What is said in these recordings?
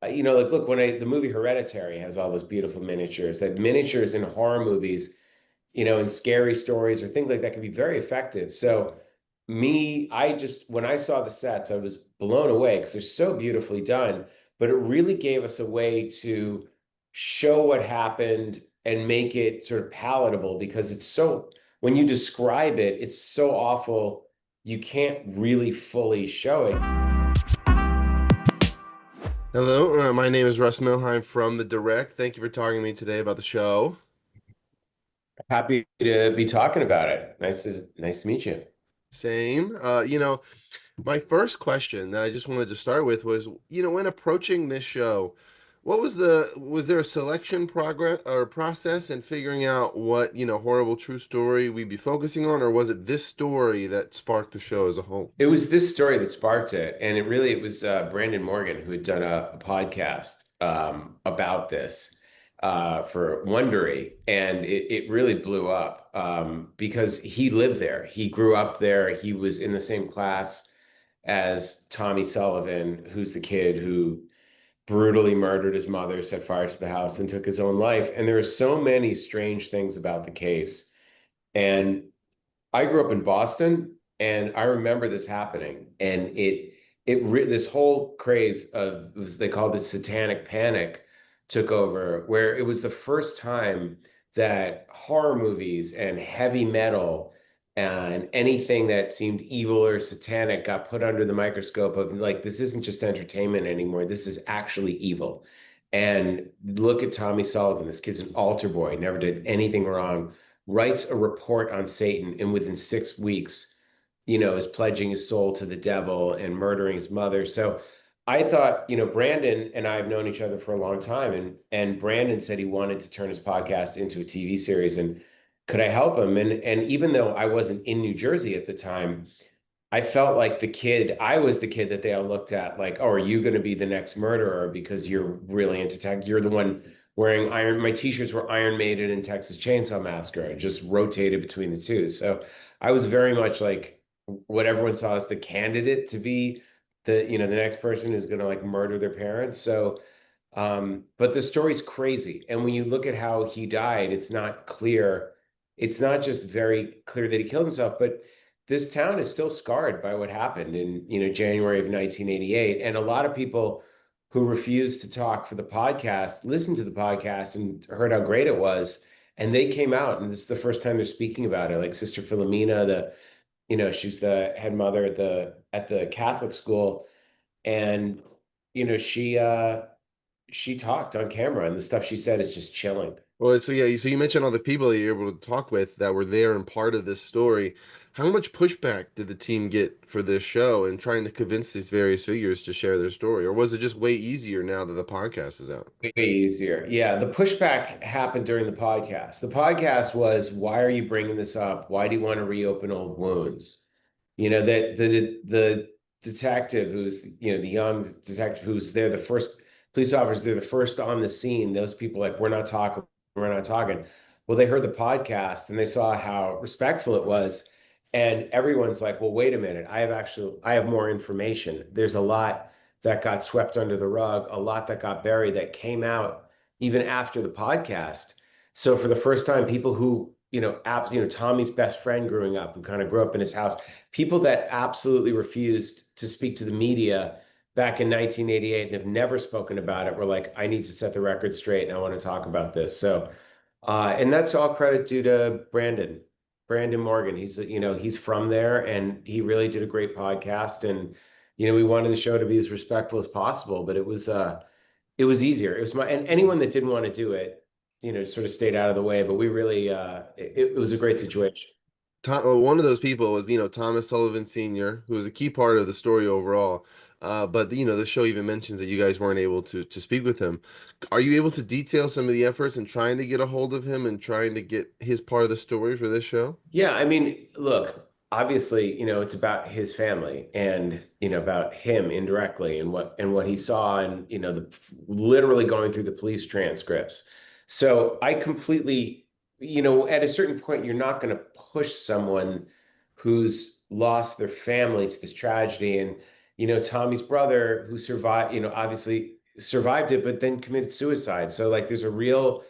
like look, the movie Hereditary has all those beautiful miniatures. That miniatures in horror movies, and scary stories or things like that can be very effective. So I just when I saw the sets, I was blown away because they're so beautifully done. But it really gave us a way to show what happened and make it sort of palatable because when you describe it, it's so awful, you can't really fully show it. Hello, my name is Russ Milheim from The Direct. Thank you for talking to me today about the show. Happy to be talking about it. Nice to meet you. Same. My first question that I just wanted to start with was, when approaching this show, was there a selection progress or process in figuring out what, horrible true story we'd be focusing on, or was it this story that sparked the show as a whole? It was this story that sparked it, and it was Brandon Morgan who had done a podcast about this for Wondery, and it really blew up because he lived there, he grew up there, he was in the same class as Tommy Sullivan, who's the kid who brutally murdered his mother, set fire to the house, and took his own life. And there are so many strange things about the case, and I grew up in Boston, and I remember this happening. And this whole craze of they called it satanic panic took over, where it was the first time that horror movies and heavy metal and anything that seemed evil or satanic got put under the microscope of like, this isn't just entertainment anymore. This is actually evil. And look at Tommy Sullivan. This kid's an altar boy, never did anything wrong, writes a report on Satan, and within 6 weeks, is pledging his soul to the devil and murdering his mother. So I thought, Brandon and I have known each other for a long time, and Brandon said he wanted to turn his podcast into a TV series, and could I help him? And even though I wasn't in New Jersey at the time, I felt like I was the kid that they all looked at like, oh, are you going to be the next murderer because you're really into tech? You're the one wearing my t-shirts were Iron Maiden and Texas Chainsaw Massacre. I just rotated between the two. So I was very much like what everyone saw as the candidate to be the next person who's going to like murder their parents. So, but the story's crazy. And when you look at how he died, it's not clear. It's not just very clear that he killed himself, but this town is still scarred by what happened in, January of 1988. And a lot of people who refused to talk for the podcast listened to the podcast and heard how great it was. And they came out, and this is the first time they're speaking about it. Like Sister Philomena, she's the head mother at the Catholic school. And, she talked on camera, and the stuff she said is just chilling. Well, so yeah, so you mentioned all the people that you're able to talk with that were there and part of this story. How much pushback did the team get for this show and trying to convince these various figures to share their story? Or was it just way easier now that the podcast is out? Way easier. Yeah, the pushback happened during the podcast. The podcast was, why are you bringing this up? Why do you want to reopen old wounds? That the detective who's, the young detective who's there, the first police officers, they're the first on the scene. Those people like, we're not talking. Well, they heard the podcast and they saw how respectful it was. And everyone's like, well, wait a minute. I have more information. There's a lot that got swept under the rug, a lot that got buried that came out even after the podcast. So for the first time, people who, Tommy's best friend growing up, who kind of grew up in his house, people that absolutely refused to speak to the media back in 1988 and have never spoken about it were like, I need to set the record straight and I want to talk about this. So, and that's all credit due to Brandon Morgan. He's from there, and he really did a great podcast. And, we wanted the show to be as respectful as possible, but it was easier. It was and anyone that didn't want to do it, sort of stayed out of the way, but we really, it was a great situation. One of those people was, Thomas Sullivan Sr., who was a key part of the story overall. But the show even mentions that you guys weren't able to speak with him. Are you able to detail some of the efforts in trying to get a hold of him and trying to get his part of the story for this show? Yeah, I mean, look, obviously, it's about his family and, about him indirectly and what he saw and, literally going through the police transcripts. So I completely, at a certain point, you're not going to push someone who's lost their family to this tragedy. And, Tommy's brother who survived, obviously survived it, but then committed suicide. So like there's a real,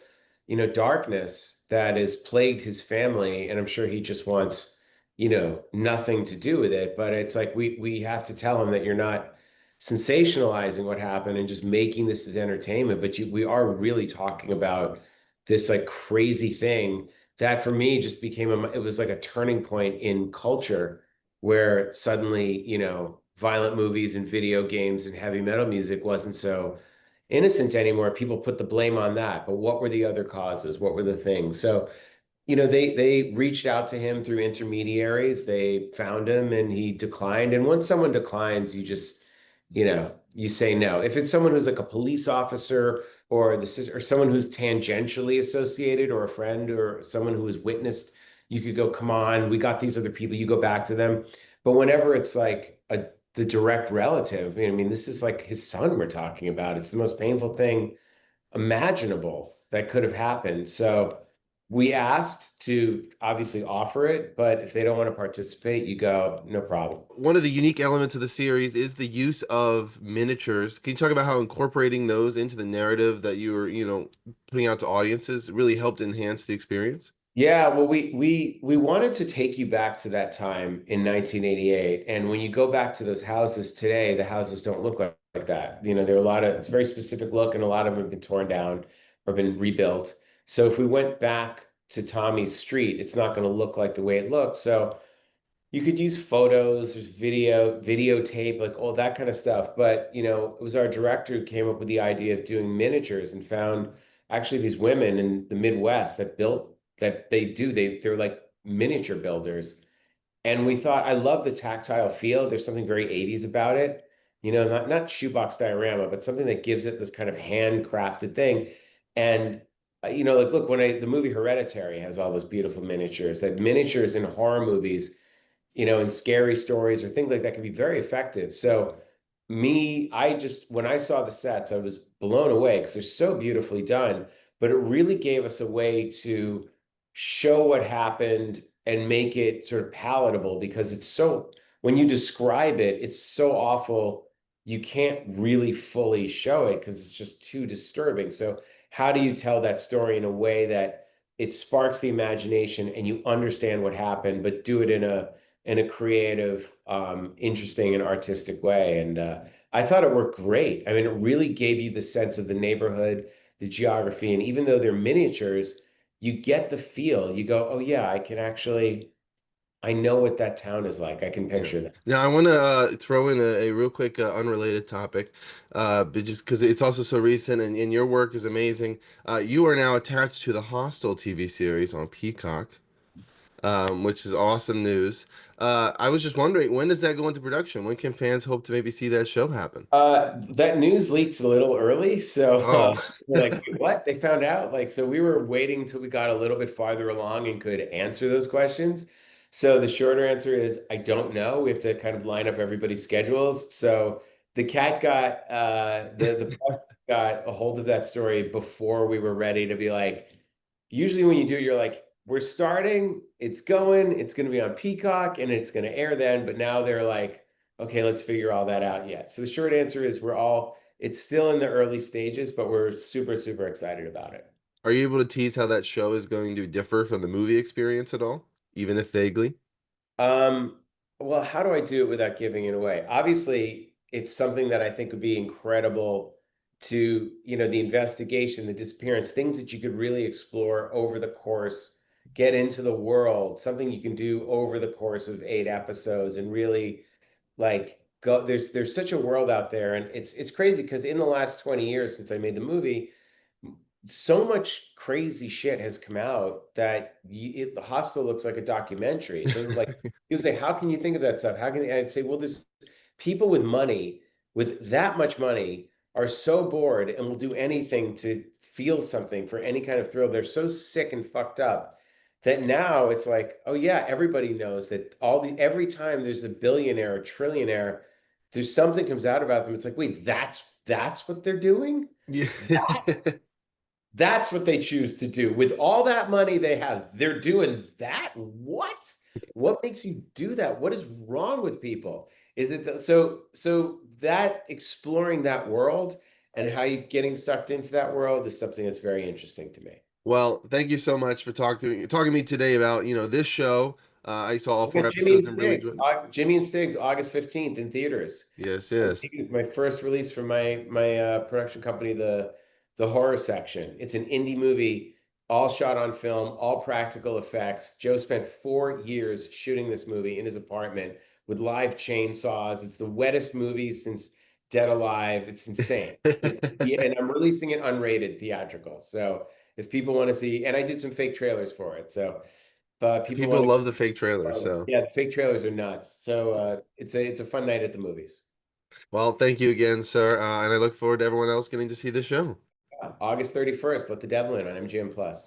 darkness that has plagued his family, and I'm sure he just wants, nothing to do with it. But it's like we have to tell him that you're not sensationalizing what happened and just making this as entertainment, but we are really talking about this like crazy thing that for me just became it was like a turning point in culture where suddenly, violent movies and video games and heavy metal music wasn't so innocent anymore. People put the blame on that. But what were the other causes? What were the things? So, they reached out to him through intermediaries. They found him and he declined. And once someone declines, you just, you say no. If it's someone who's like a police officer or someone who's tangentially associated or a friend or someone who has witnessed, you could go, come on, we got these other people, you go back to them. But whenever it's like the direct relative, I mean, this is like his son we're talking about. It's the most painful thing imaginable that could have happened. So we asked to obviously offer it, but if they don't want to participate, you go, no problem. One of the unique elements of the series is the use of miniatures. Can you talk about how incorporating those into the narrative that you were, putting out to audiences really helped enhance the experience? Yeah, well, we wanted to take you back to that time in 1988, and when you go back to those houses today, the houses don't look like that. There are a lot of it's a very specific look, and a lot of them have been torn down or been rebuilt. So if we went back to Tommy's street, it's not going to look like the way it looked. So you could use photos, there's videotape, like all that kind of stuff. But, it was our director who came up with the idea of doing miniatures and found actually these women in the Midwest that built that they're like miniature builders. And we thought, I love the tactile feel. There's something very 80s about it. Not shoebox diorama, but something that gives it this kind of handcrafted thing. And like look, the movie Hereditary has all those beautiful miniatures, that miniatures in horror movies, and scary stories or things like that can be very effective. So I just when I saw the sets, I was blown away because they're so beautifully done, but it really gave us a way to show what happened and make it sort of palatable because when you describe it, it's so awful you can't really fully show it because it's just too disturbing. So how do you tell that story in a way that it sparks the imagination and you understand what happened, but do it in a creative, interesting, and artistic way. And I thought it worked great. I mean, it really gave you the sense of the neighborhood, the geography, and even though they're miniatures, you get the feel. You go, oh yeah, I know what that town is like. I can Yeah. picture that. Now, I want to throw in a real quick unrelated topic, but just because it's also so recent and your work is amazing. You are now attached to the Hostal TV series on Peacock, which is awesome news. I was just wondering, when does that go into production? When can fans hope to maybe see that show happen? That news leaked a little early, so Oh, we're like, "Wait, what?" They found out. Like, so we were waiting until we got a little bit farther along and could answer those questions. So the shorter answer is, I don't know. We have to kind of line up everybody's schedules. So the press got a hold of that story before we were ready to be like. Usually when you do it, you're like, we're starting, it's going, it's going to be on Peacock, and it's going to air then. But now they're like, okay, let's figure all that out yet. So the short answer is it's still in the early stages, but we're super, super excited about it. are you able to tease how that show is going to differ from the movie experience at all, even if vaguely? Um, well, how do I do it without giving it away? Obviously, it's something that I think would be incredible to, the investigation, the disappearance, things that you could really explore over the course, get into the world, something you can do over the course of 8 episodes and really like go there's such a world out there, and it's crazy because in the last 20 years since I made the movie, so much crazy shit has come out that the Hostel looks like a documentary. It doesn't like he was like, how can you think of that stuff? How can I'd say, well, there's people with money, with that much money, are so bored and will do anything to feel something for any kind of thrill. They're so sick and fucked up that now it's like, oh yeah, everybody knows that every time there's a billionaire or trillionaire, there's something comes out about them. It's like, wait, that's what they're doing? Yeah. That's what they choose to do. With all that money they have, they're doing that? What? What makes you do that? What is wrong with people? Is it so that exploring that world and how you getting sucked into that world is something that's very interesting to me. Well, thank you so much for talking to me today about, this show. I saw all We four got Jimmy and episodes and really Stiggs. enjoyed it. Jimmy and Stiggs, August 15th in theaters. Yes, On yes. Teases, my first release from my production company, the horror section. It's an indie movie, all shot on film, all practical effects. Joe spent 4 years shooting this movie in his apartment with live chainsaws. It's the wettest movie since Dead Alive. It's insane. Yeah, and I'm releasing it unrated theatrical. So if people want to see, and I did some fake trailers for it. So if people People want love the fake trailers, to, so yeah, the fake trailers are nuts. So it's a fun night at the movies. well, thank you again, sir. And I look forward to everyone else getting to see the show. August 31st, Let the Devil In on MGM Plus.